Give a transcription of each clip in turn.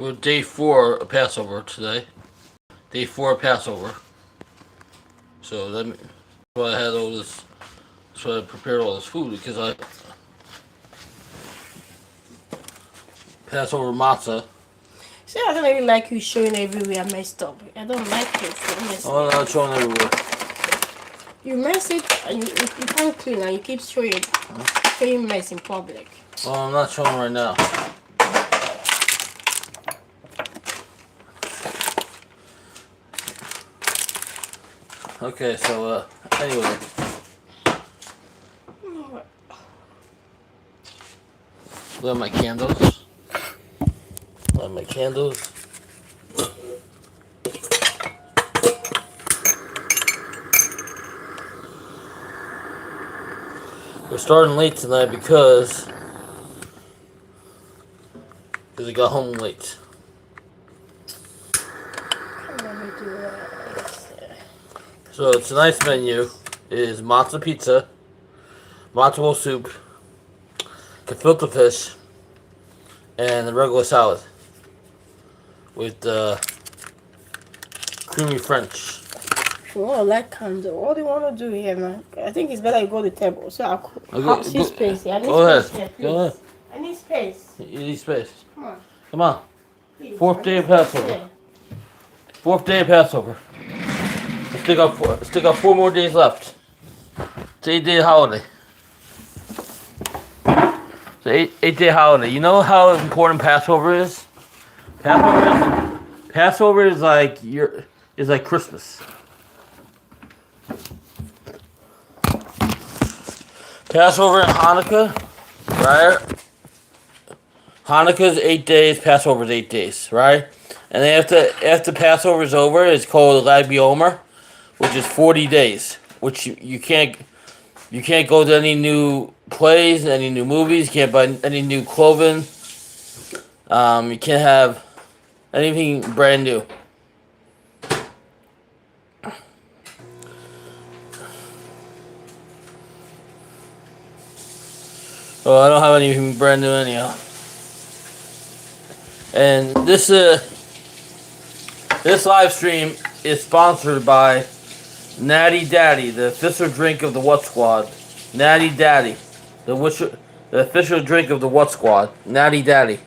We're day 4 of Passover today. Day 4 of Passover. So that's why I had all this. That's why I prepared all this food because I Passover matzah. See, I don't really like you showing everywhere messed up. I don't like it. Oh, I'm not showing everywhere. You mess it and you can't clean and you keep showing mess in public. Oh, I'm not showing right now. Okay, so anyway. Light my candles. Light my candles. We're starting late tonight because I got home late. So tonight's menu is matzo pizza, matzo ball soup, gefilte fish, and a regular salad with creamy French. If you want to light candle, what do you want to do here, man? I think it's better you go to the table. So I'll see space here. I need go space ahead. here, Go ahead. I need space. You need space. Come on. Come on. Please. Fourth day of Passover. Fourth day of Passover. Still got 4 more days left. It's 8-day holiday. It's an 8-day holiday. You know how important Passover is? Passover is like Christmas. Passover and Hanukkah, right? Hanukkah is 8 days. Passover is 8 days, right? And then after Passover is over, it's called Lag BaOmer, which is 40 days. Which you can't go to any new plays, any new movies. You can't buy any new clothing. You can't have anything brand new. Well, I don't have anything brand new anyhow. And this live stream is sponsored by Natty Daddy, the official drink of the What Squad. Natty Daddy, the official drink of the What Squad. Natty Daddy.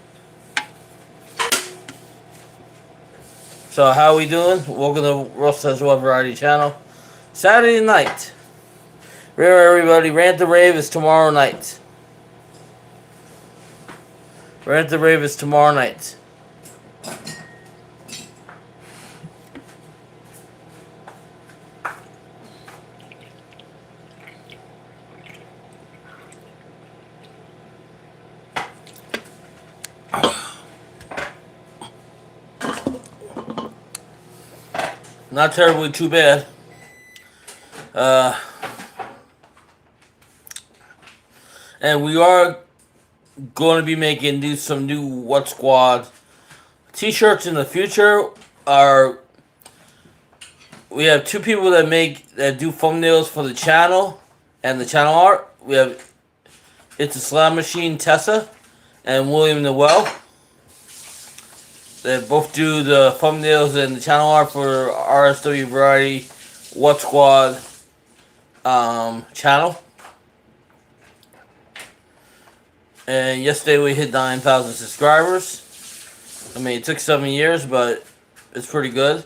So how we doing? Welcome to Russell's World Variety Channel. Saturday night. Remember everybody, Rant the Rave is tomorrow night. Rant the Rave is tomorrow night. Not terribly too bad. And we are going to be making some new What Squad t-shirts in the future. We have 2 people that do thumbnails for the channel and the channel art. We have It's a Slam Machine Tessa and William Noel. They both do the thumbnails and the channel art for RSW Variety What Squad channel. And yesterday we hit 9,000 subscribers. I mean, it took 7 years, but it's pretty good.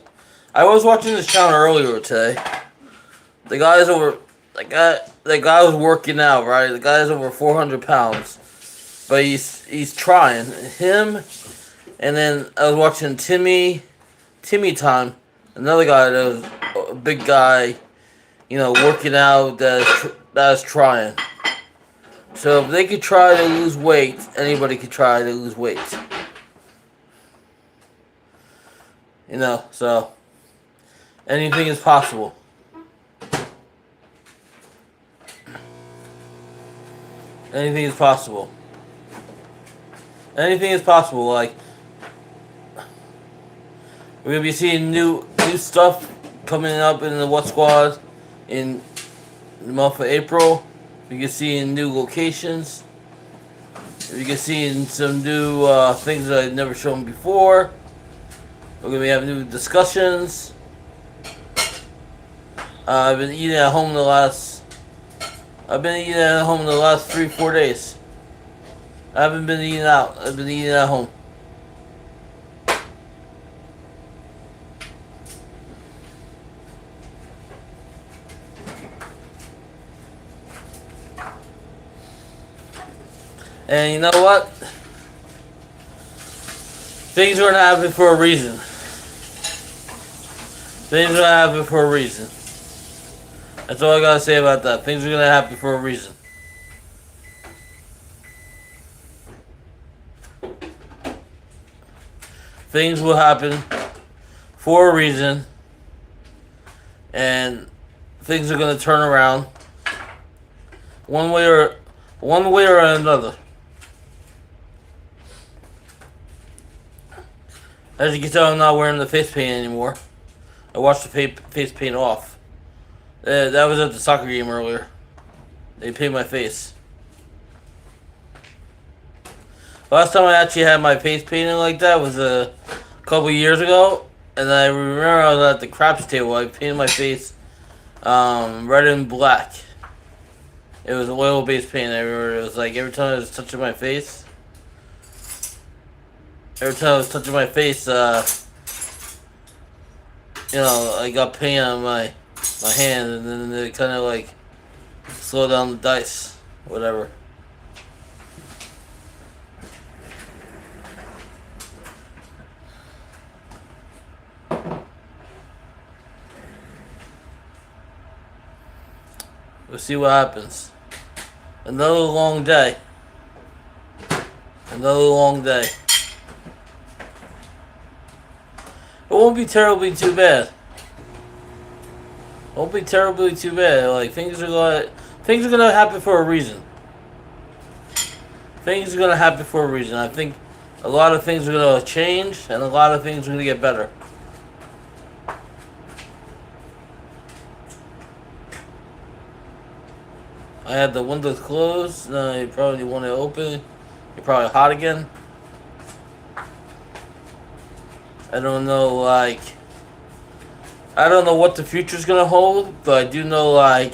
I was watching this channel earlier today. The guy's over. The guy was working out, right? The guy's over 400 pounds, but he's trying. Him, and then I was watching Timmy Time, another guy that was a big guy, working out that's trying. So if they could try to lose weight, anybody could try to lose weight. So anything is possible. Anything is possible. Anything is possible. Like, we're gonna be seeing new stuff coming up in the What Squad in the month of April. We can see in new locations. You can see some new things that I've never shown before. We're gonna be having new discussions. I've been eating at home the last. I've been eating at home the last 3-4 days. I haven't been eating out. I've been eating at home. And you know what? Things are gonna happen for a reason. Things are gonna happen for a reason. That's all I gotta say about that. Things are gonna happen for a reason. Things will happen for a reason, and things are gonna turn around one way or another. As you can tell, I'm not wearing the face paint anymore. I washed the face paint off. That was at the soccer game earlier. They painted my face. Last time I actually had my face painted like that was a couple years ago. And I remember I was at the craps table. I painted my face red and black. It was oil-based paint. I remember it was like every time I was touching my face. Every time I was touching my face, you know, I got paint on my hand, and then it kind of like slowed down the dice, whatever. We'll see what happens. Another long day. Another long day. It won't be terribly too bad. Won't be terribly too bad. Like things are gonna happen for a reason. Things are gonna happen for a reason. I think a lot of things are gonna change, and a lot of things are gonna get better. I had the windows closed. Now you probably want it open. You're probably hot again. I don't know, like, I don't know what the future's gonna hold, but I do know, like,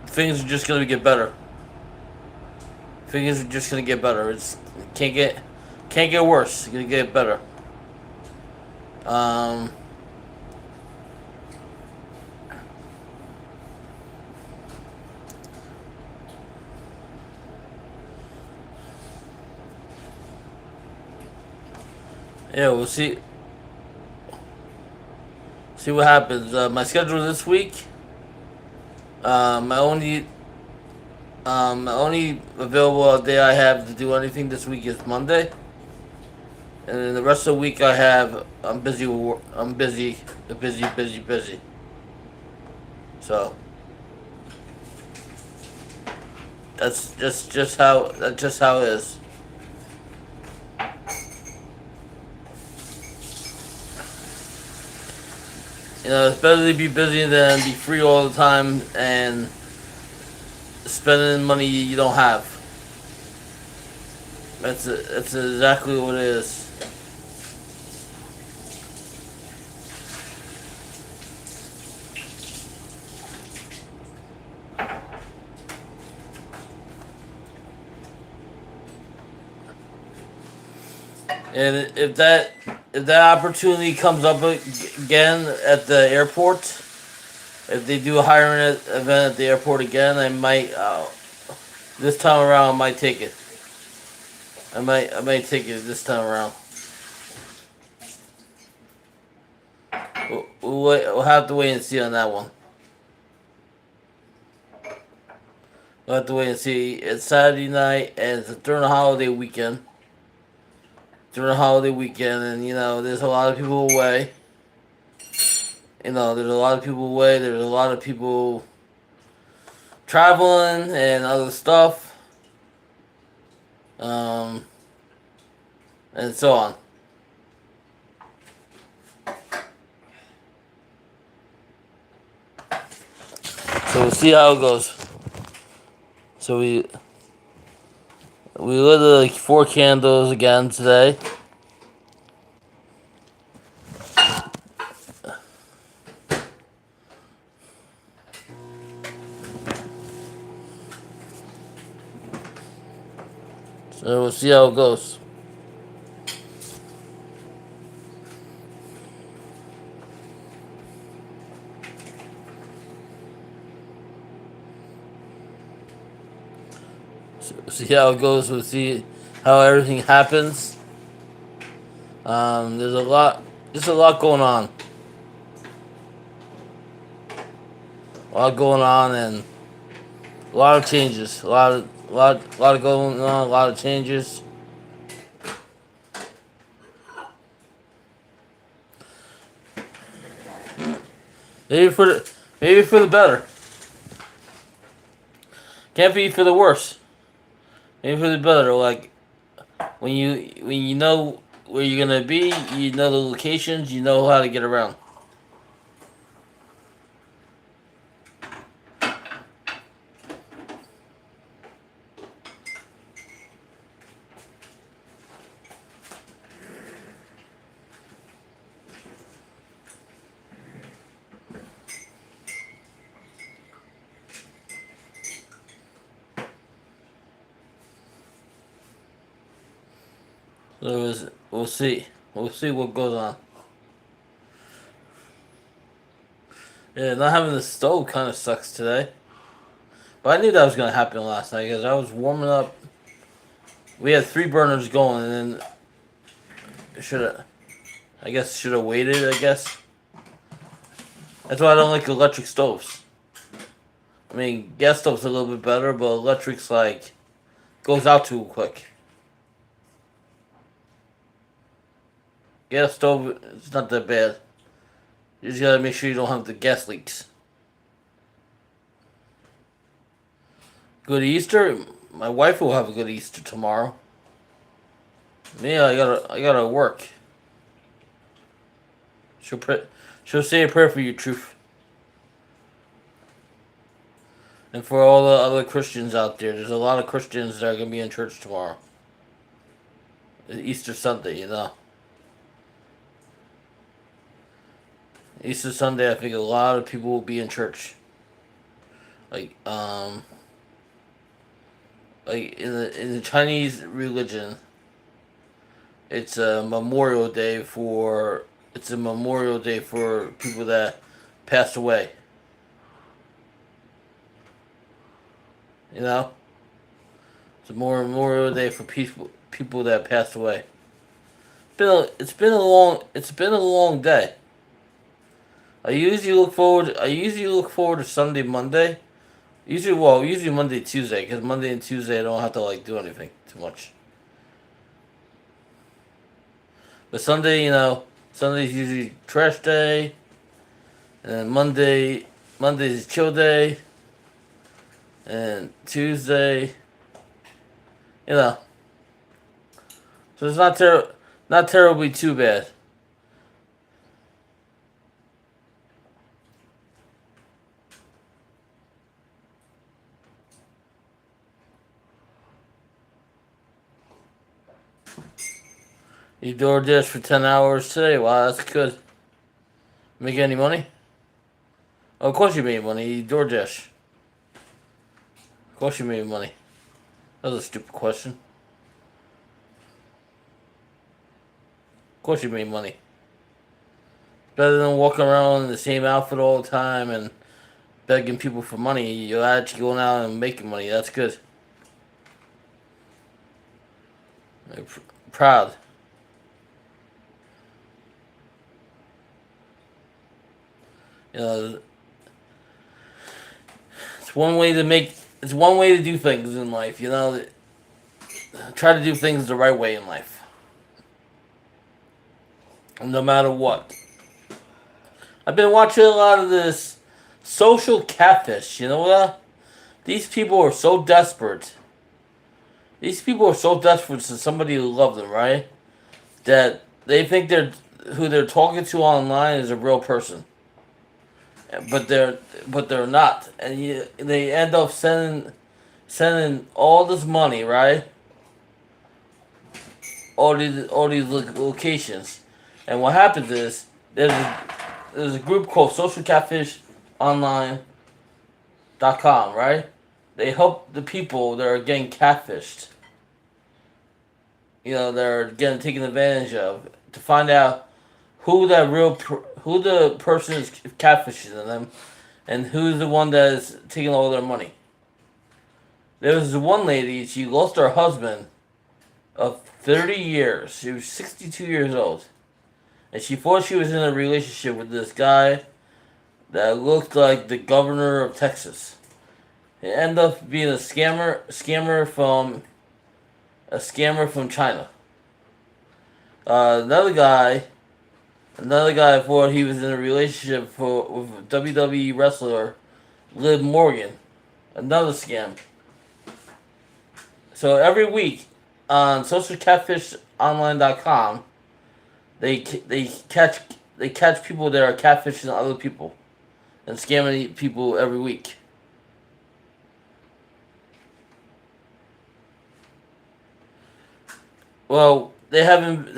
things are just gonna get better. Things are just gonna get better. It can't get worse. It's gonna get better. Yeah, we'll see. See what happens. My schedule this week. My only available day I have to do anything this week is Monday, and then the rest of the week I'm busy. I'm busy. So that's just how it is. You know, it's better to be busy than be free all the time and spending money you don't have. That's exactly what it is. And if that opportunity comes up again at the airport, if they do a hiring event at the airport again, I might this time around I might take it. I might take it this time around. We'll have to wait and see on that one. We'll have to wait and see. It's Saturday night and it's during the holiday weekend. And you know, there's a lot of people away. There's a lot of people traveling and other stuff. And so on. So we'll see how it goes. So we lit like 4 candles again today. So we'll see how it goes. So we'll see how it goes. We'll see how everything happens. There's a lot going on. A lot going on, and a lot of changes. A lot of going on. A lot of changes. Maybe for the better. Can't be for the worse. Maybe for the better. Like when you know where you're gonna be, you know the locations, you know how to get around. So we'll see. We'll see what goes on. Yeah, not having the stove kind of sucks today. But I knew that was gonna happen last night because I was warming up. We had 3 burners going, and then should have waited. I guess that's why I don't like electric stoves. I mean, gas stoves a little bit better, but electric's like goes out too quick. Gas stove it's not that bad. You just gotta make sure you don't have the gas leaks. Good Easter. My wife will have a good Easter tomorrow. Me, I gotta work. She'll say a prayer for you, truth. And for all the other Christians out there, there's a lot of Christians that are gonna be in church tomorrow. Easter Sunday, you know. Easter Sunday, I think a lot of people will be in church. Like in the Chinese religion, it's a Memorial Day for people that passed away. You know, it's a Memorial Day for people that passed away. It's been a long day. I usually look forward to Sunday, Monday. Usually Monday, Tuesday, because Monday and Tuesday I don't have to like do anything too much. But Sunday, Sunday's usually trash day, and then Monday's chill day, and Tuesday, you know. So it's not terribly too bad. You DoorDash for 10 hours today. Wow, that's good. Make any money? Oh, of course you made money. You DoorDash. Of course you made money. That was a stupid question. Of course you made money. Better than walking around in the same outfit all the time and begging people for money. You're actually going out and making money. That's good. I'm proud. You know, it's one way to do things in life. You know, try to do things the right way in life, no matter what. I've been watching a lot of this social catfish. You know what? These people are so desperate. These people are so desperate to somebody who loves them, right? That they think who they're talking to online is a real person. But they're not, and they end up sending sending all this money, right? All these locations, and what happens is there's a group called Social Catfish Online.com, right? They help the people that are getting catfished. They're getting taken advantage of to find out who the person is catfishing them, and who's the one that is taking all their money. There was one lady. She lost her husband of 30 years. She was 62 years old, and she thought she was in a relationship with this guy that looked like the governor of Texas. It ended up being a scammer from China. Another guy thought he was in a relationship with WWE wrestler Liv Morgan. Another scam. So every week on socialcatfishonline.com, they catch people that are catfishing other people and scamming people every week. Well, they haven't.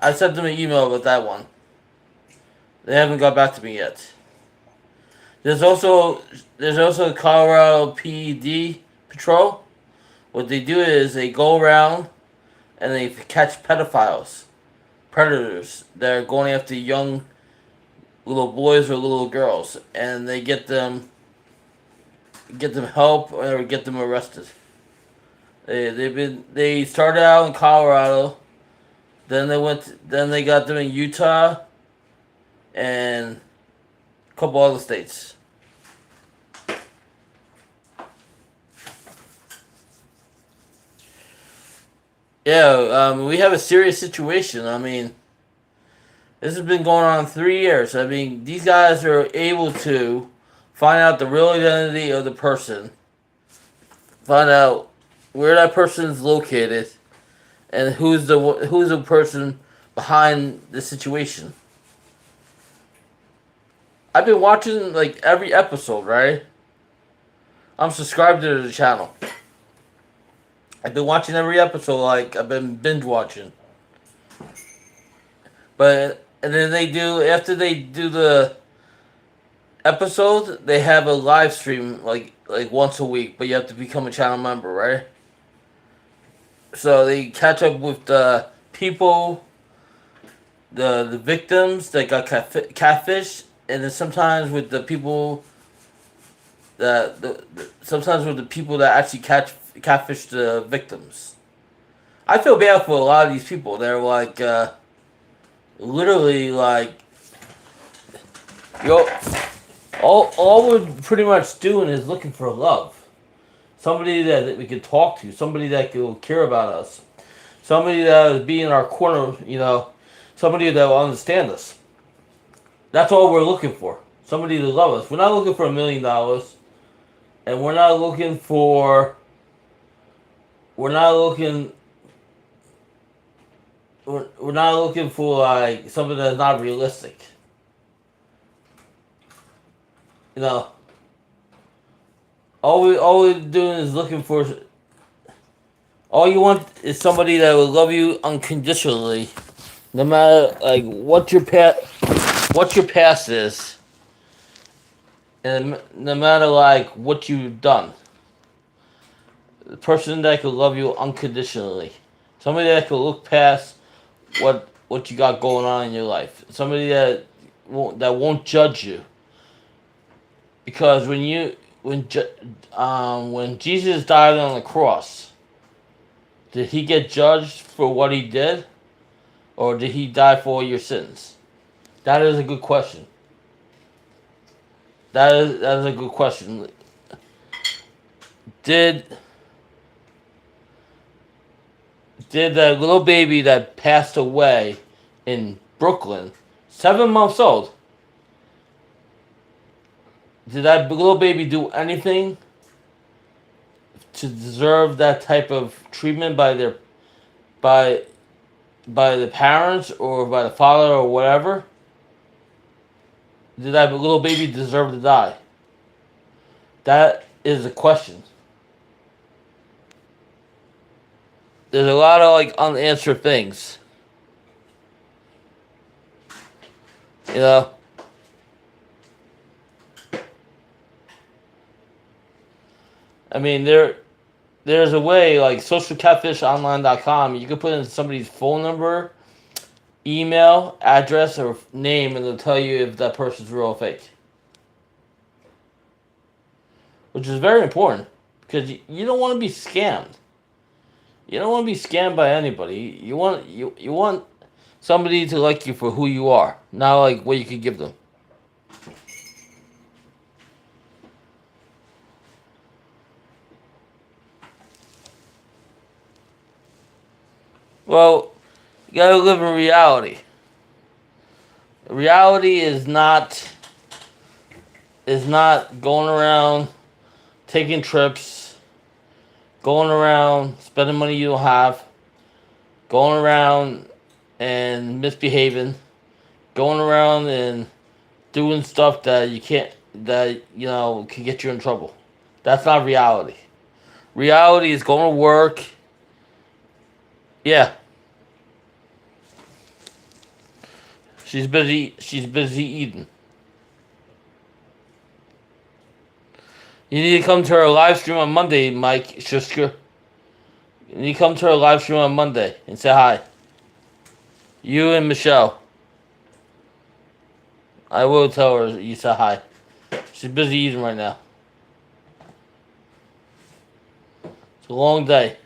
I sent them an email about that one. They haven't got back to me yet. There's also Colorado PD Patrol. What they do is they go around and they catch predators that are going after young little boys or little girls, and they get them help or get them arrested. They started out in Colorado, then they got them in Utah, and a couple other states. Yeah, we have a serious situation. I mean, this has been going on 3 years. I mean, these guys are able to find out the real identity of the person, find out where that person is located, and who's the person behind the situation. I've been watching like every episode, right? I'm subscribed to the channel. I've been watching every episode, like I've been binge watching. And then after they do the episode, they have a live stream like once a week, but you have to become a channel member, right? So they catch up with the people, the victims that got catfished, and then sometimes with the people sometimes with the people that actually catfish the victims. I feel bad for a lot of these people. They're like, literally like, all we're pretty much doing is looking for love. Somebody that we can talk to. Somebody that will care about us. Somebody that will be in our corner, somebody that will understand us. That's all we're looking for. Somebody to love us. We're not looking for $1 million. And we're not looking for like something that's not realistic. All we're doing is looking for. All you want is somebody that will love you unconditionally, no matter like what your past is, and no matter like what you've done. The person that could love you unconditionally, somebody that could look past what you got going on in your life, somebody that won't judge you. Because when Jesus died on the cross, did he get judged for what he did, or did he die for all your sins? That is a good question. That is a good question. Did that little baby that passed away in Brooklyn, 7 months old, did that little baby do anything to deserve that type of treatment by the parents or by the father or whatever? Did that little baby deserve to die? That is the question. there's a lot of like unanswered things. You know, I mean there's a way like socialcatfishonline.com. You can put in somebody's phone number, email, address, or name, and it'll tell you if that person's real or fake. Which is very important because you don't want to be scammed. You don't want to be scammed by anybody. You want somebody to like you for who you are, not like what you can give them. Well, you gotta live in reality. Reality is not going around taking trips, going around spending money you don't have, going around and misbehaving, going around and doing stuff that you can't, that can get you in trouble. That's not reality. Reality is going to work. Yeah. She's busy. She's busy eating. You need to come to our live stream on Monday, Mike Shusker. You need to come to our live stream on Monday and say hi. You and Michelle. I will tell her you said hi. She's busy eating right now. It's a long day.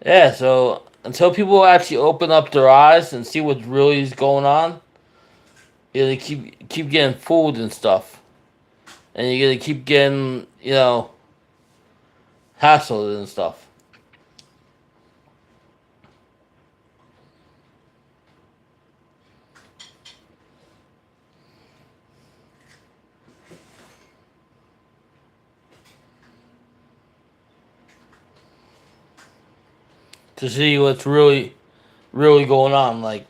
Yeah, so until people actually open up their eyes and see what really is going on, you're gonna keep getting fooled and stuff. And you're gonna keep getting, hassled and stuff. To see what's really going on. Like,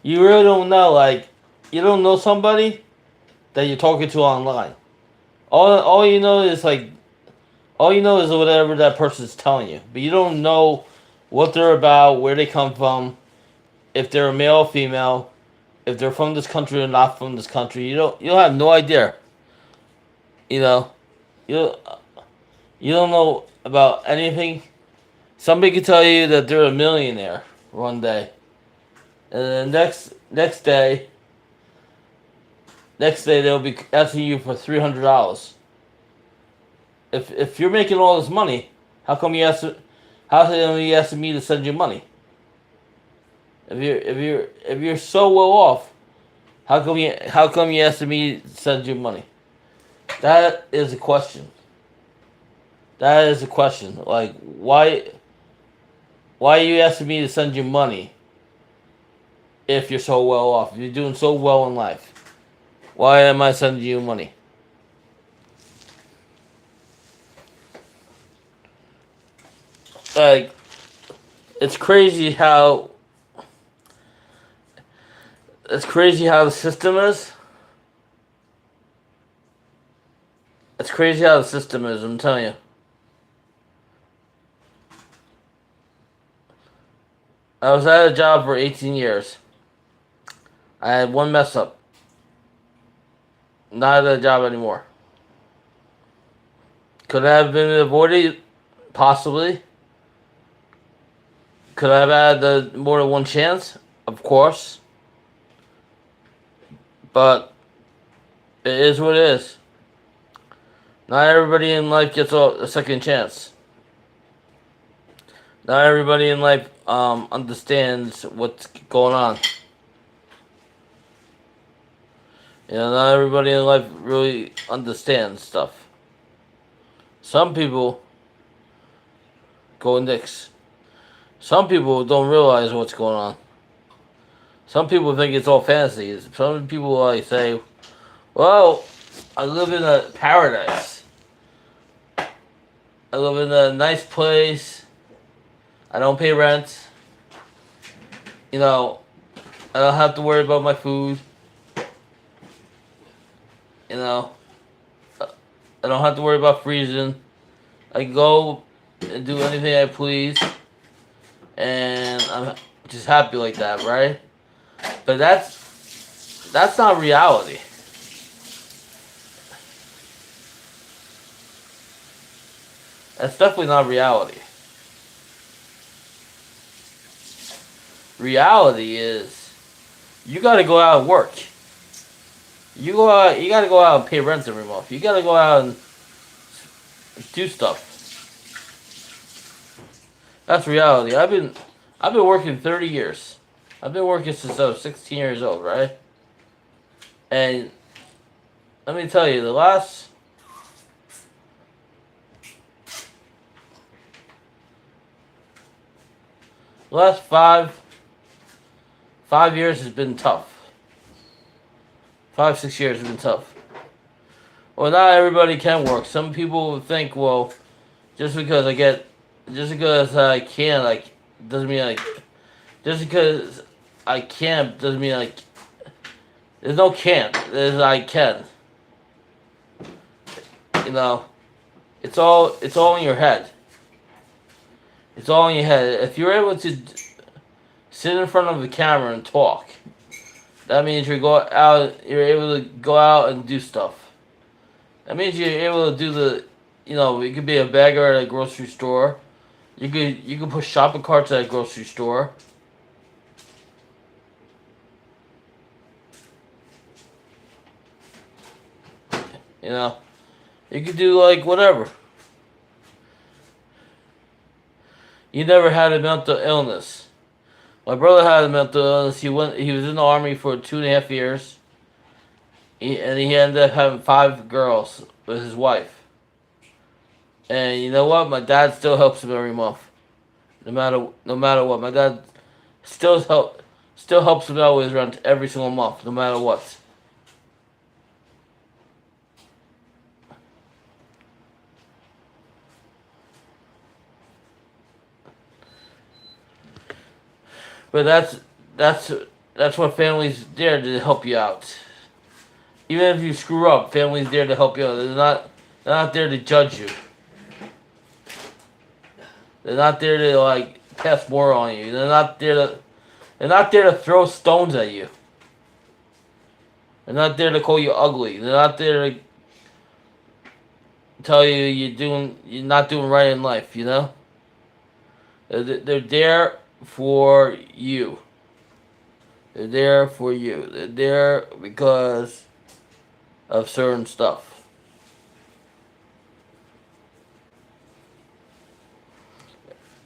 you really don't know. Like, you don't know somebody that you're talking to online. All you know is whatever that person's telling you, but you don't know what they're about, where they come from, if they're a male or female, if they're from this country or not from this country. You don't have no idea. You know, you you don't know about anything. Somebody could tell you that they're a millionaire one day, and the next day they'll be asking you for $300. If you're making all this money, how come you asking me to send you money? If you're so well off, how come you asking me to send you money? That is a question. That is a question. Like, why are you asking me to send you money if you're so well off? If you're doing so well in life, why am I sending you money? Like, it's crazy how the system is. It's crazy how the system is, I'm telling you. I was at a job for 18 years. I had one mess up. Not at a job anymore. Could I have been avoided? Possibly. Could I have had more than one chance? Of course. But it is what it is. Not everybody in life gets a second chance. Not everybody in life understands what's going on. Not everybody in life really understands stuff. Some people go nicks. Some people don't realize what's going on. Some people think it's all fantasy. Some people like say, well, I live in a paradise. I live in a nice place. I don't pay rent. I don't have to worry about my food. I I don't have to worry about freezing. I can go and do anything I please, and I'm just happy like that, right? But that's not reality. That's definitely not reality. Reality is you got to go out and work. You go out. You got to go out and pay rent every month. You got to go out and do stuff. That's reality. I've been working 30 years. I've been working since I was 16 years old, right? And let me tell you, the last 5 years has been tough. 5, 6 years has been tough. Well, not everybody can work. Some people think, well, just because I can, like, doesn't mean like, just because I can't doesn't mean like, there's no can't. There's I can. You know, it's all in your head. It's all in your head. If you're able to sit in front of the camera and talk, that means you're able to go out and do stuff. That means you're able to do you could be a beggar at a grocery store. You could put shopping carts at a grocery store. You know, you could do like whatever. You never had a mental illness. My brother had a mental illness. He was in the army for 2.5 years. And he ended up having 5 girls with his wife. And you know what? My dad still helps him every month. No matter what. My dad still helps him out with his rent every single month, no matter what. But that's what family's there to help you out. Even if you screw up, family's there to help you out. They're not there to judge you. They're not there to like pass more on you. They're not there to throw stones at you. They're not there to call you ugly. They're not there to tell you you're not doing right in life, you know? They're there for you. They're there for you. They're there because of certain stuff.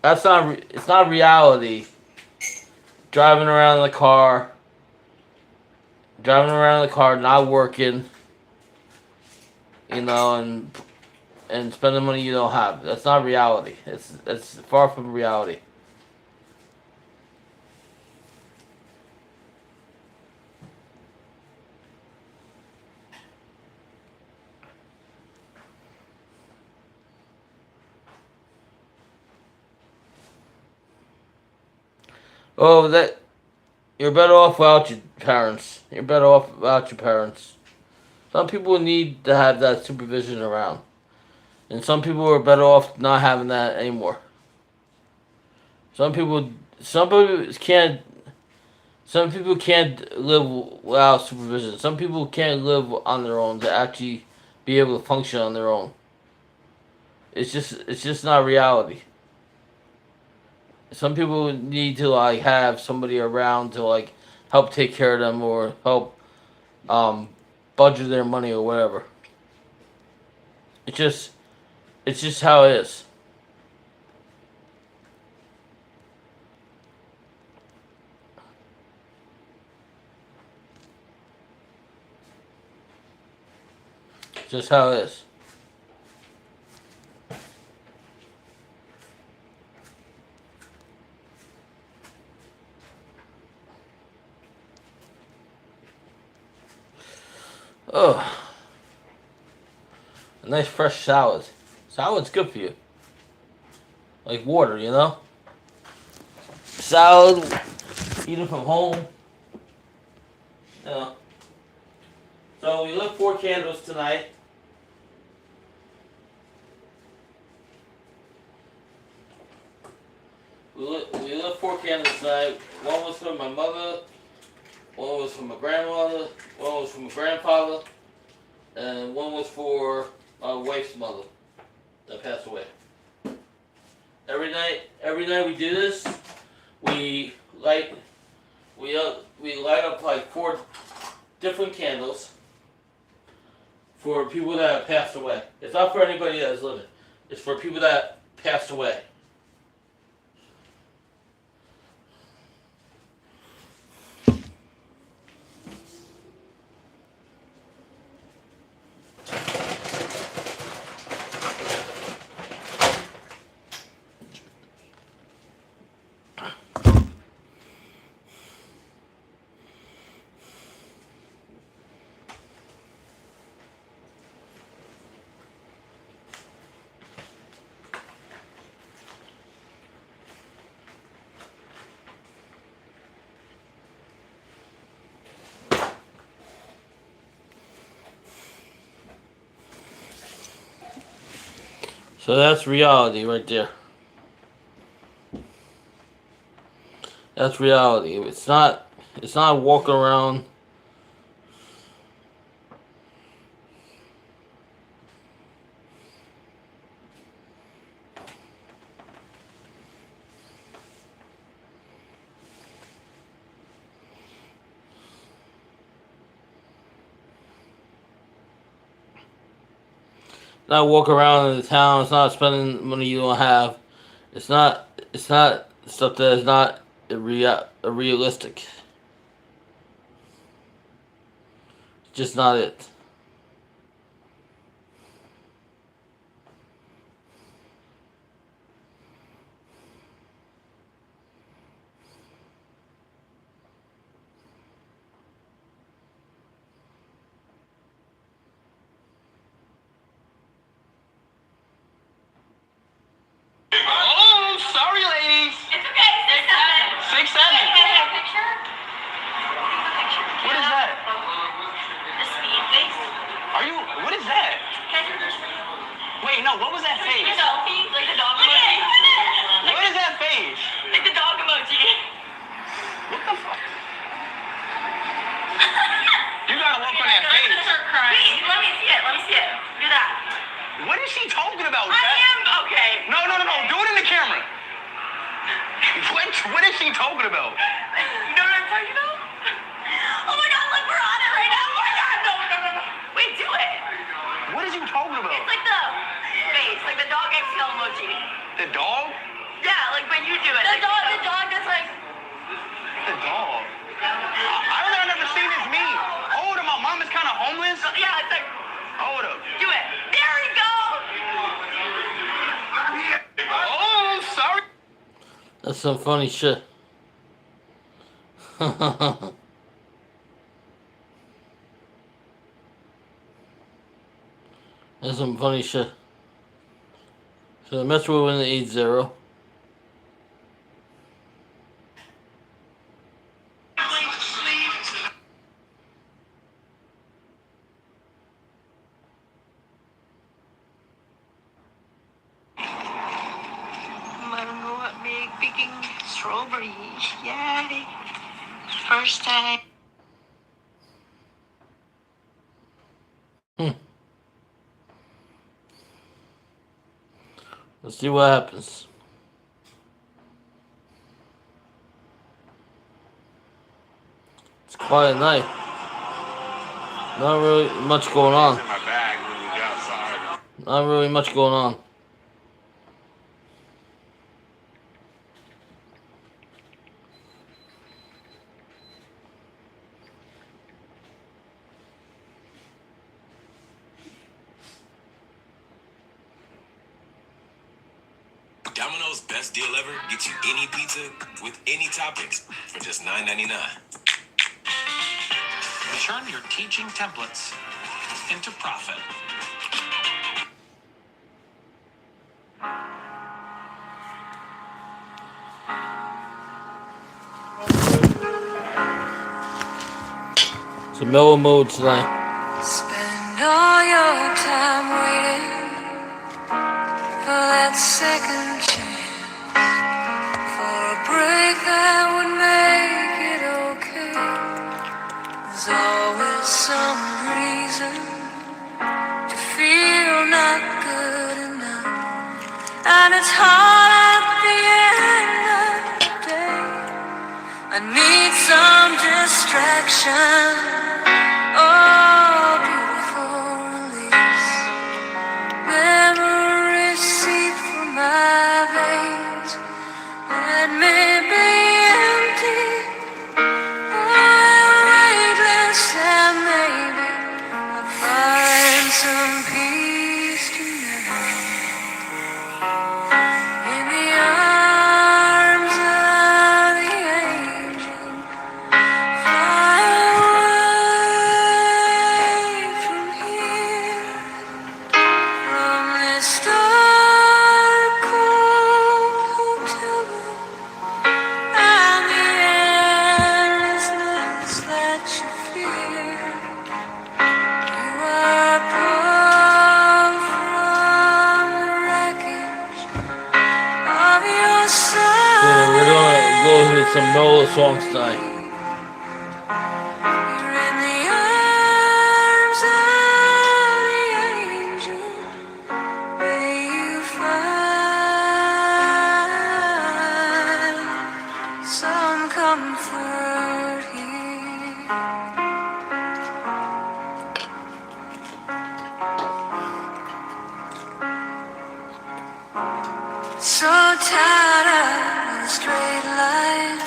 It's not reality. Driving around in the car, not working, and spending money you don't have. That's not reality. It's far from reality. Oh, you're better off without your parents. You're better off without your parents. Some people need to have that supervision around. And some people are better off not having that anymore. Some people can't live without supervision. Some people can't live on their own to actually be able to function on their own. It's just not reality. Some people need to like have somebody around to like help take care of them or help budget their money or whatever. It's just how it is. Just how it is. Oh, a nice fresh salad. Salad's good for you. Like water, you know? Salad, eating from home. You know. So we lit 4 candles tonight. we lit 4 candles tonight. One was for my mother, one was for my grandmother, one was for my grandfather, and one was for my wife's mother that passed away. Every night we do this. We light up like 4 different candles for people that have passed away. It's not for anybody that is living. It's for people that passed away. So that's reality right there. That's reality. It's not walking around in the town. It's not spending money you don't have. It's not stuff that is not realistic. It's just not it. Oh, sorry, ladies. It's okay. 6'7". 6'7". Can I have a picture? What is that? The speed face. What is that? Wait, no, what was that Like face? the selfie, like the dog emoji. What is that face? Like the dog emoji. What the fuck? You gotta look on that I'm gonna face. start crying. Wait, let me see it. Let me see it. Do that. What is she talking about, I Jack? am okay. No. Do it in the camera. What is she talking about? You know what I'm talking about? Oh my god, look, we're on it right now. Oh my god, no. Wait, do it. What is you talking about? It's like the face, like the dog exhale emoji. The dog? Yeah, like when you do it. The dog is like. The dog? I don't know, I've never seen this meme. Hold up, my mom is kind of homeless. Yeah, it's like. Hold up. Do it. There we go. Oh, sorry. That's some funny shit. That's some funny shit. So the Mets will win the 8-0. Picking strawberry. Yay. First time. Let's see what happens. It's a quiet night. Not really much going on. Not really much going on. Domino's best deal ever gets you any pizza with any toppings for just $9.99. Turn your teaching templates into profit. It's a mellow mode tonight. Spend all your time waiting for that second chance, for and it's hard at the end of the day. I need some distraction. Oh, beautiful release. Memories seep through my veins. Let me be empty, weightless, and maybe I'll find some peace tonight. In the arms of the angel, fly away from here, from this dark, cold hotel room, and the endlessness that you fear. You are pulled from the wreckage of your So we're gonna go hit some Nola songs tonight. You're in the arms of the angel. May you find some comfort here. So tired of the straight line,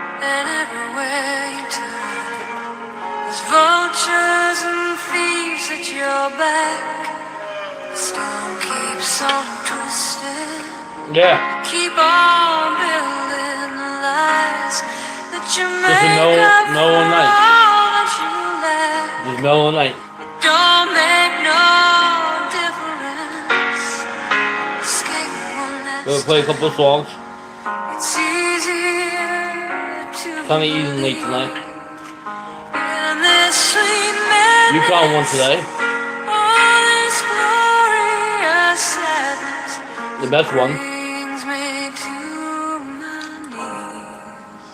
and everywhere you turn, there's vultures and thieves at your back. The storm keeps on twisting. Yeah. Keep on building the lies that you Just a make up mellow for night. all that you lack. Just mellow night. Don't make no difference. Escape one We're gonna last play a couple of songs. It's easier to Kinda easy believe tonight. in this sweet memory. You found one today. All this glorious sadness The best one. brings me to my knees.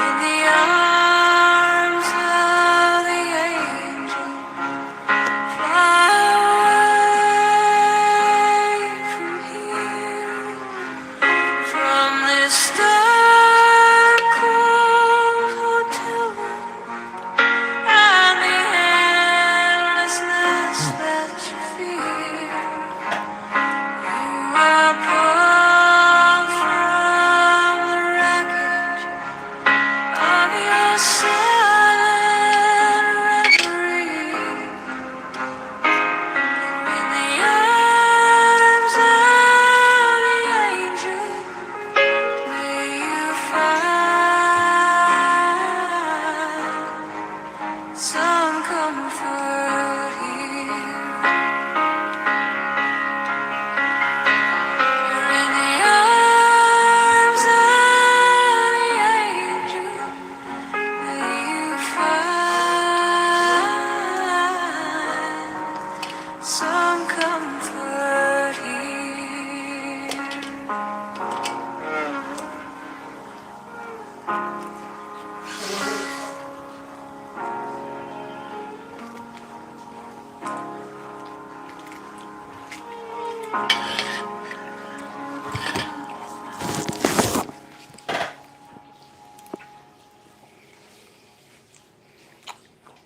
In the arms of the angel, fly away from here, from this dark, cold hotel room, and the endlessness that you fear. You are pulled from the wreckage of your silent reverie. In the arms of the angel, may you find some comfort here. You're in the arms of the angel. May you find some comfort here.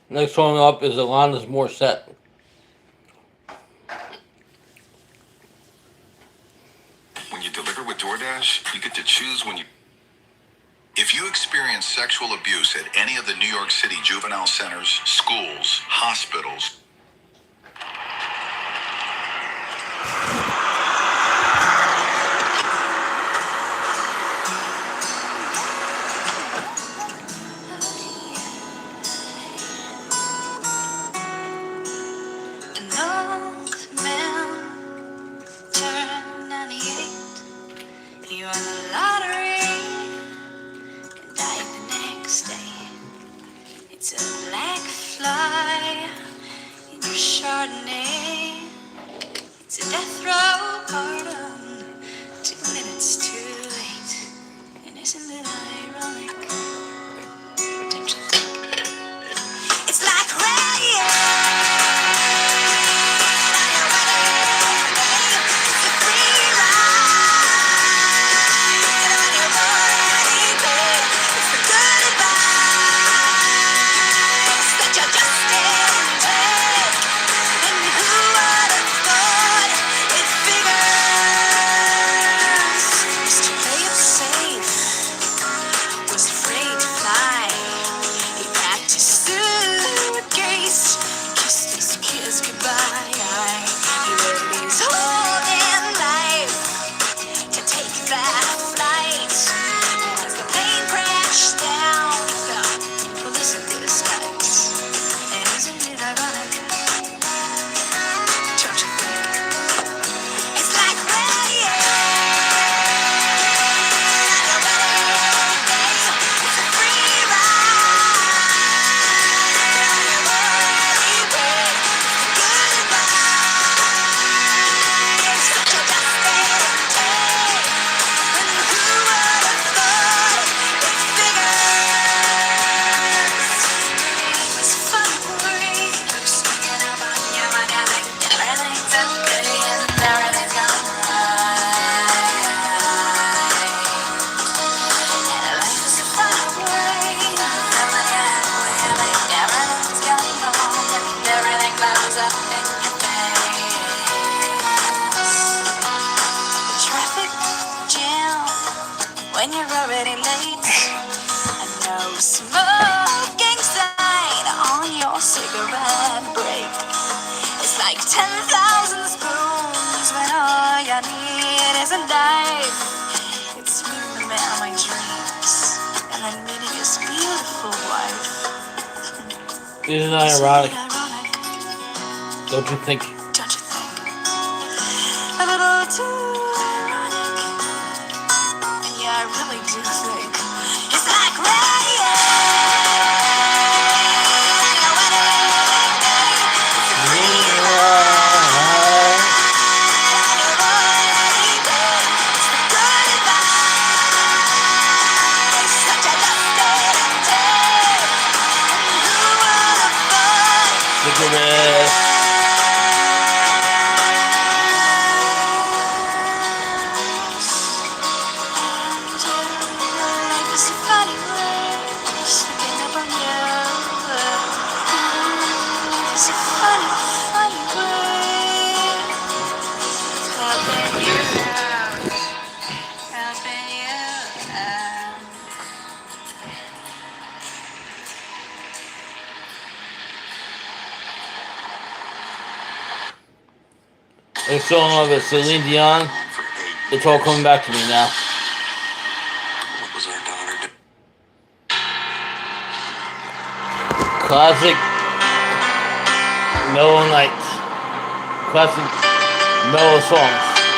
Next song up is Alanis Morissette. When you deliver with DoorDash, you get to choose when you. If you experience sexual abuse at any of the New York City juvenile centers, schools, hospitals, An old man turned 98. He won the lottery and died the next day. It's a black fly in your Chardonnay. It's a death row pardon, 2 minutes too late. And isn't it ironic? Redemption. It's like rain. you're already late. No smoking sign on your cigarette break. It's like 10,000 spoons when all you need is a knife. It's me, the man of my dreams, and I'm meeting his beautiful wife. Isn't that ironic? Ironic, Don't you think? don't you think? A little too ironic. And yeah, I really do think it's like Cigarette. life is a funny way, sneaking up on you. It's a funny, funny way. Helping you out, helping you out. A song of it, Celine Dion. It's all coming back to me now. What was our daughter doing? Classic mellow nights. Classic mellow songs.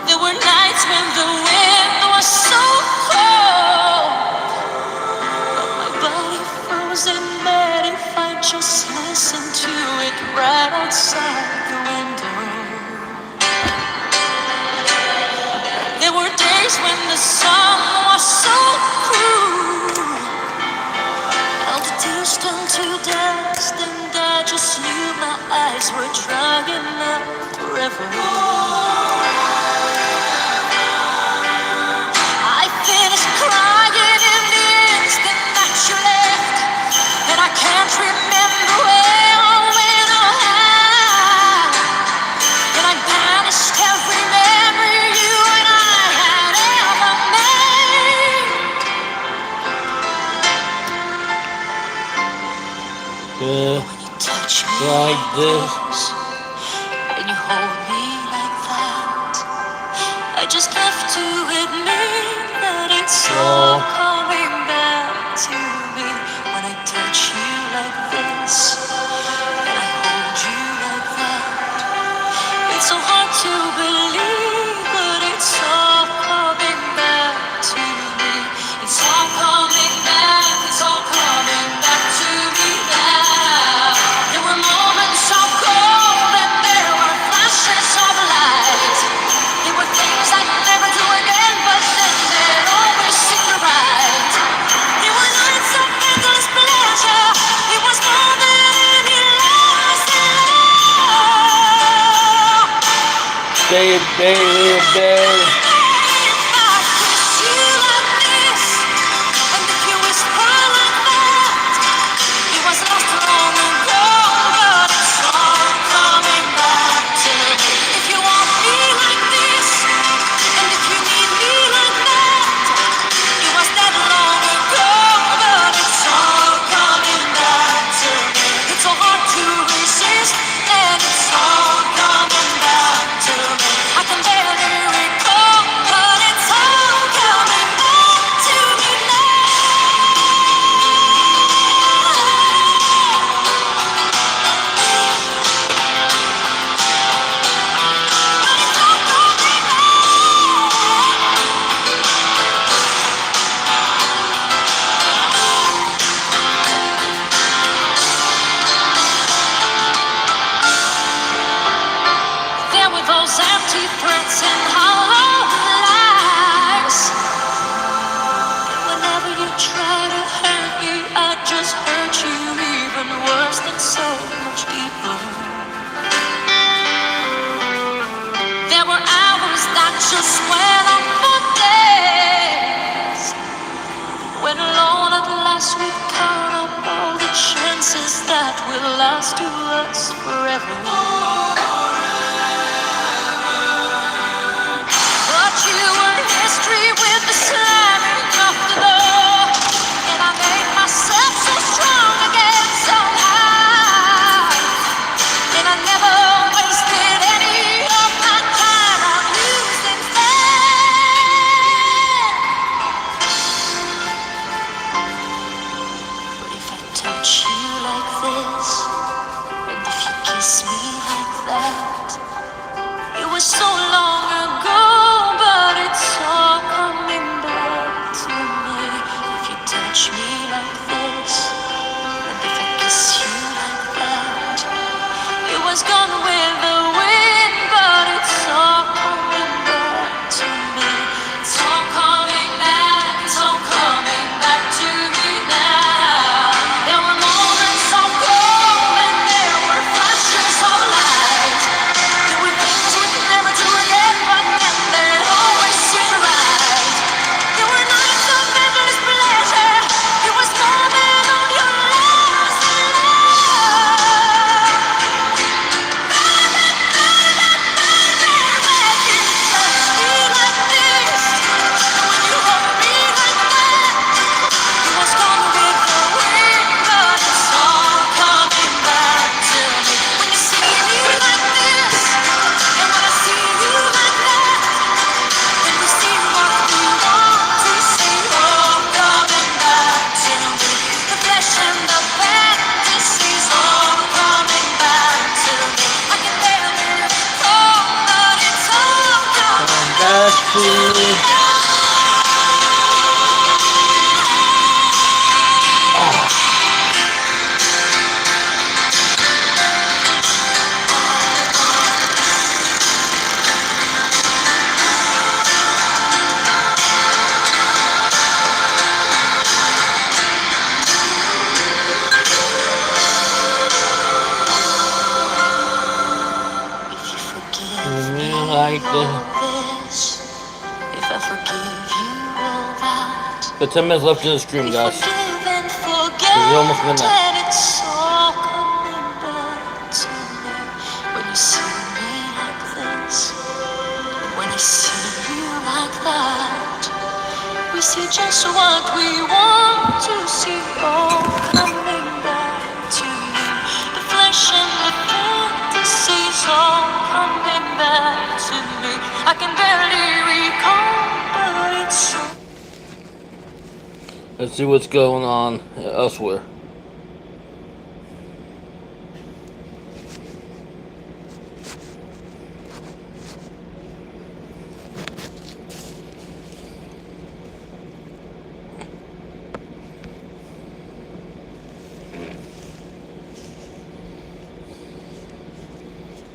There were nights when the wind was so cold. My body froze in bed if I just listened to it right outside the window. There were days when the sun was so cruel. All the tears turned to dust, and I just knew my eyes were drying up forever. I finished crying in the instant that you left, and I can't remember where or when or how. And I banished every memory you and I had ever made. When you touch me Like this. and you hold me like that, I just have to admit that it's all coming back to me. When I touch you like this and I hold you like that, it's so hard to believe, but it's all coming back to me. It's all coming back, it's all coming back to me now. There were moments of gold and there were flashes of light. There were things I'd never do again, but then they'd always seem right. There were nights of endless pleasure. It was more than any lasting love. Baby, baby, baby. If I kissed you like this, and if you whisper like that, it was lost long ago, but it's all coming back to me. If you want me like this, and if you need me like that, it was that long ago, but it's all coming back to me. It's so hard to resist, and it's all coming back to me. I can barely recall. so much deeper. There were hours that just went on for days. When alone at last we count up all the chances that will last to us forever. But you were history with the slamming of the door, and I made myself so strong again somehow. And I never wasted any of my time on losing faith. But if I touch you like this, and if you kiss me like that, it was so long ago, but it's all coming back to me. If you touch me like this, and if I kiss you like that, it was gone with the wind, but it's all coming back to me. It's all coming back, it's all coming back to me now. There were moments of gold and there were flashes of light. There were things we'd never do again, but then they'd always seem right. There were nights of endless pleasure. It was more than on your last love. Back to me like this. If I forgive you all that, Got 10 minutes left in the stream, we guys. forgive and forget, We're almost midnight. and it's all coming back to me. When you see me like this, when I see you like that, we see just what we want to see, all coming back to me. The flesh and the fantasies all coming back to me. I can barely recall, but it's so. Let's see what's going on elsewhere.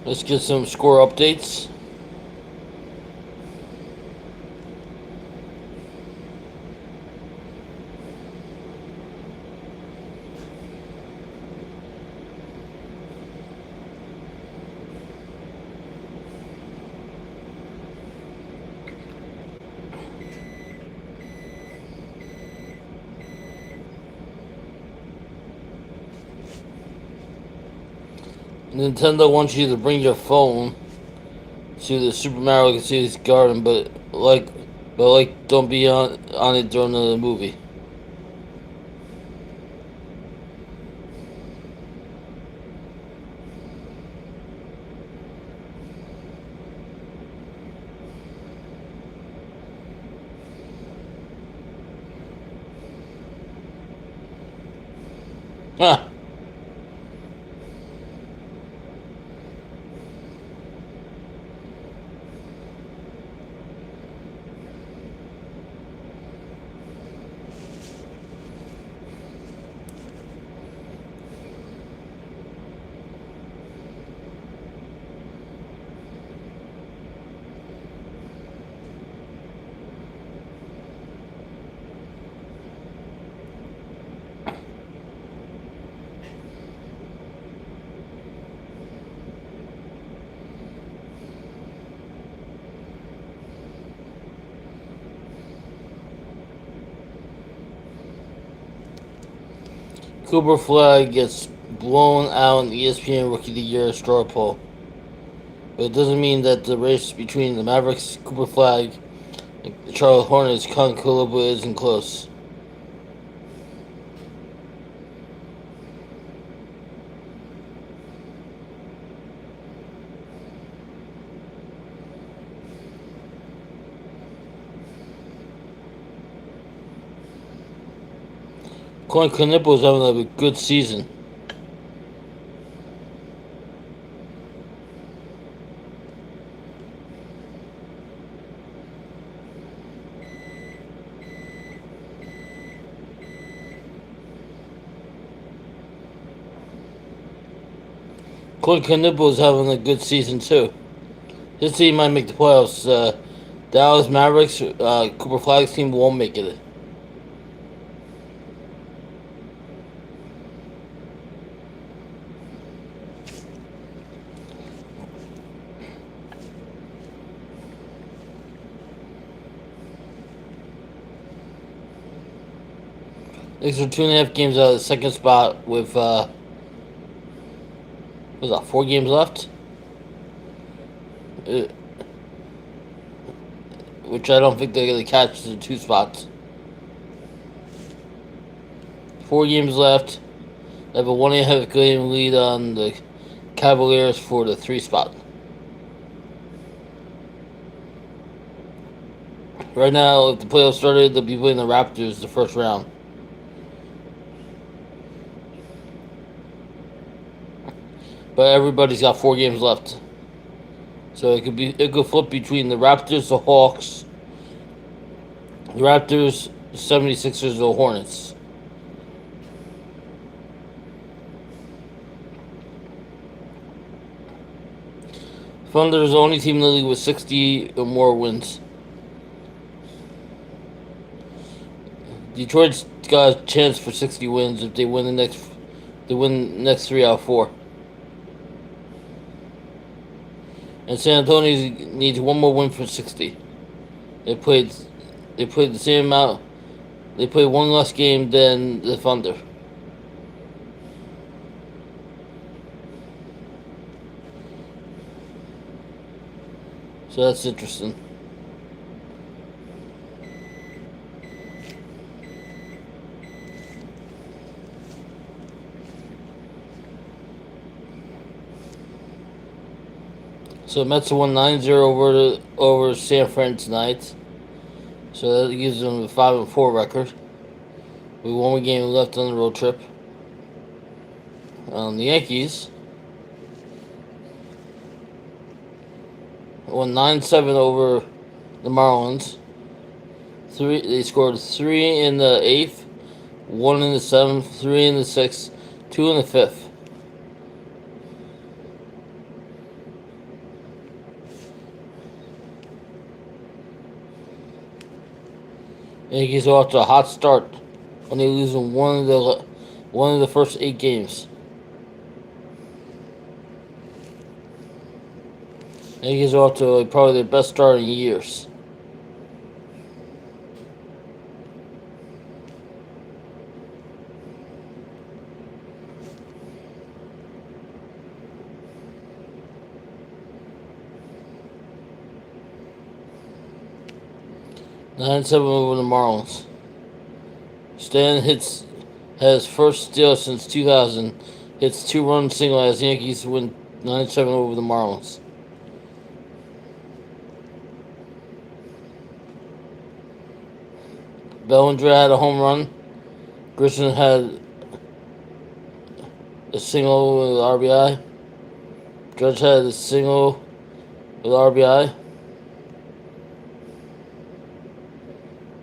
Let's get some score updates. Nintendo wants you to bring your phone to the Super Mario City's garden, but don't be on it during the movie. Huh. Cooper Flag gets blown out in the ESPN Rookie of the Year straw poll. But it doesn't mean that the race between the Mavericks, Cooper Flag, and the Charlotte Hornets, Con Calibra isn't close. Con Calibra is having a good season. Clint Knipple is having a good season too. His team might make the playoffs. Dallas Mavericks, Cooper Flag's team won't make it. Knicks are 2.5 games out of the second spot with was that 4 games left? Which I don't think they're gonna catch the 2 spots. 4 games left. They have a 1.5 game lead on the Cavaliers for the 3 spot. Right now, if the playoffs started, they'll be playing the Raptors the first round. But everybody's got 4 games left. So it could flip between the Raptors, the Hawks, the Raptors, the 76ers, the Hornets. Thunder is the only team in the league with 60 or more wins. Detroit's got a chance for 60 wins if they win the next 3 out of 4. And San Antonio needs 1 more win for 60. They played the same amount. They played 1 less game than the Thunder. So that's interesting. So Mets won 9-0 over San Fran tonight. So that gives them a 5-4 record. We 1 game left on the road trip. The Yankees won 9-7 over the Marlins. They scored 3 in the 8th, 1 in the 7th, 3 in the 6th, 2 in the 5th. Yankees are off to a hot start, only losing one of the first 8 games. Yankees are off to probably their best start in years. Nine seven over the Marlins. Stan has first steal since 2000. Hits 2-run single as Yankees win 9-7 over the Marlins. Bellinger had a home run. Grisham had a single with RBI. Judge had a single with RBI.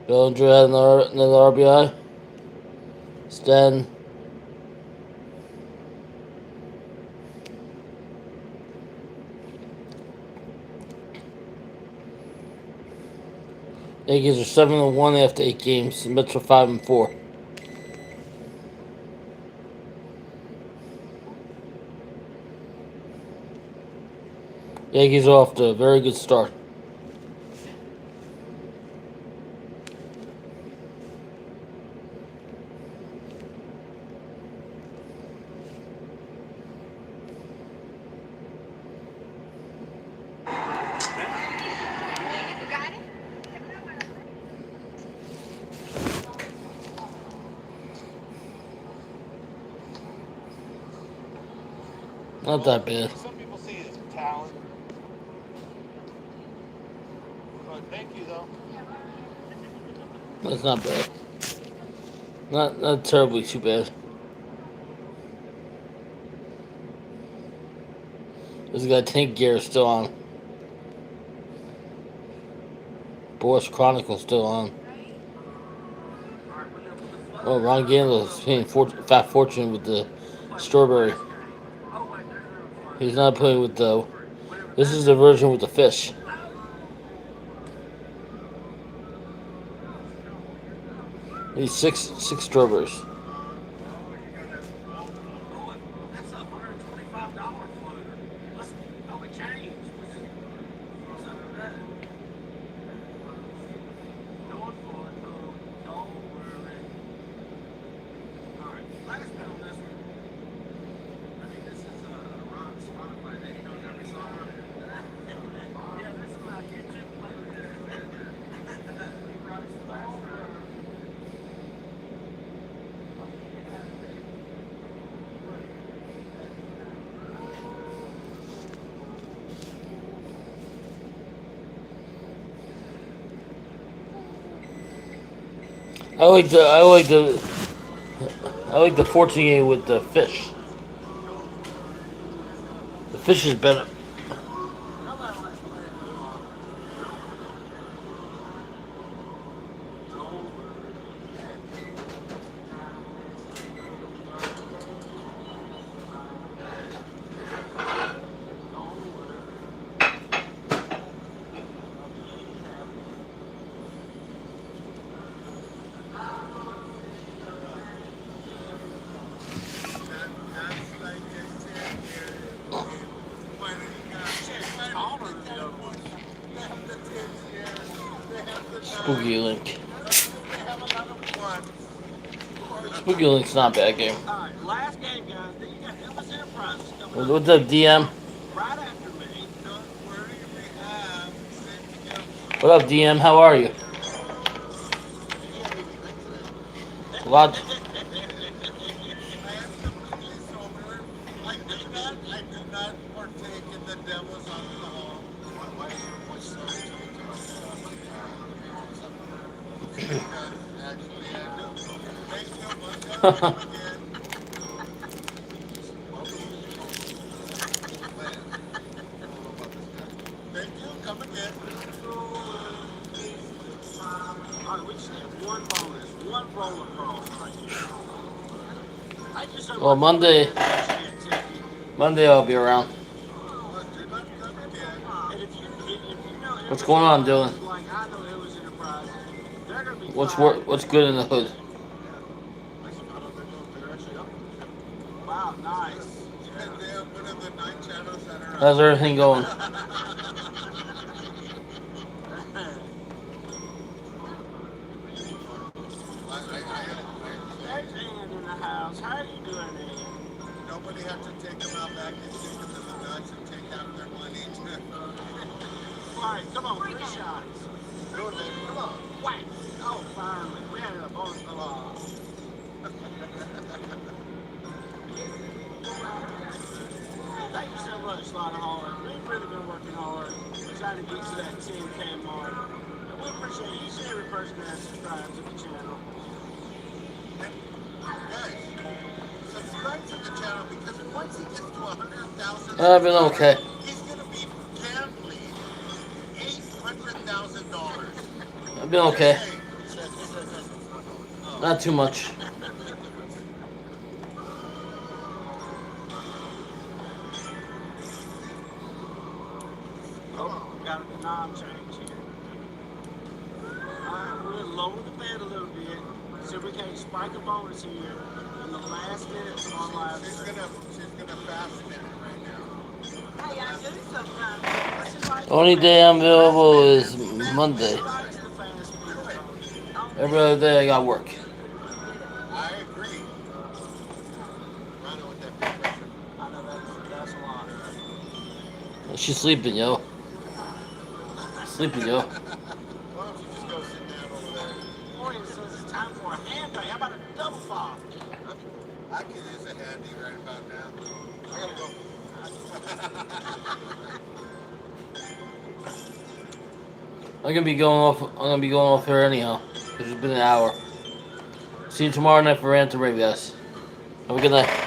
Bellinger had another RBI. Stan Yankees are 7-1 after 8 games. The Mets are 5-4. Yankees are off to a very good start. Not that bad. Some people see it as talent. But thank you, though. That's not bad. Not terribly too bad. This guy Tank Gear is still on. Boris Chronicle's still on. Oh, Ron Gandler's paying Fat Fortune with the strawberry. He's not playing with the. This is the version with the fish. These six strawberries. I like the fortune game with the fish. The fish is better. Spooky Link. Spooky Link's not a bad game. Last game, guys. What's up, DM? Right after me. What up, DM? How are you? A lot. I did not partake in the devil's alcohol. Actually, I do. Thank you. Thank you. Come again. All right, we just need one bonus, one roller cross right here. Well, Monday I'll be around. What's going on, Dylan? What's good in the hood? Wow, nice. How's everything going? There's Ann in the house. How are you doing, Ann? Nobody has to take them out back and stick them in the nuts and take half their money. All right, come on, 3 shots. Do it, baby. Come on. Whack. Oh, finally. We had a bonus along. Thank you so much, Slaughter Hard. We've really been working hard trying to get to that 10K mark. And we appreciate each and every person that subscribes to the channel. Guys, subscribe to the channel because once he gets to 100,000, I've been okay. he's going to be gambling $800,000. I've been okay. Not too much. Oh, got a knob change here. Alright, we'll lower the bed a little bit so we can spike a bonus here in the last minutes of our live. She's gonna fast spin it right now. Hey, I do sometimes. Only day I'm available is Monday. Every other day I got work. I agree. Running with that big pressure. I know that's a lot. She's sleeping, yo. Sleeping, yo. Why don't you just go sit down over there? Morning says it's time for a handy. How about a double fall? I could use a handy right about now. I gotta go. I'm gonna be going off. I'm gonna be going off here anyhow. Cause it's been an hour. See you tomorrow night for Rant to Rave, guys. Have a good night.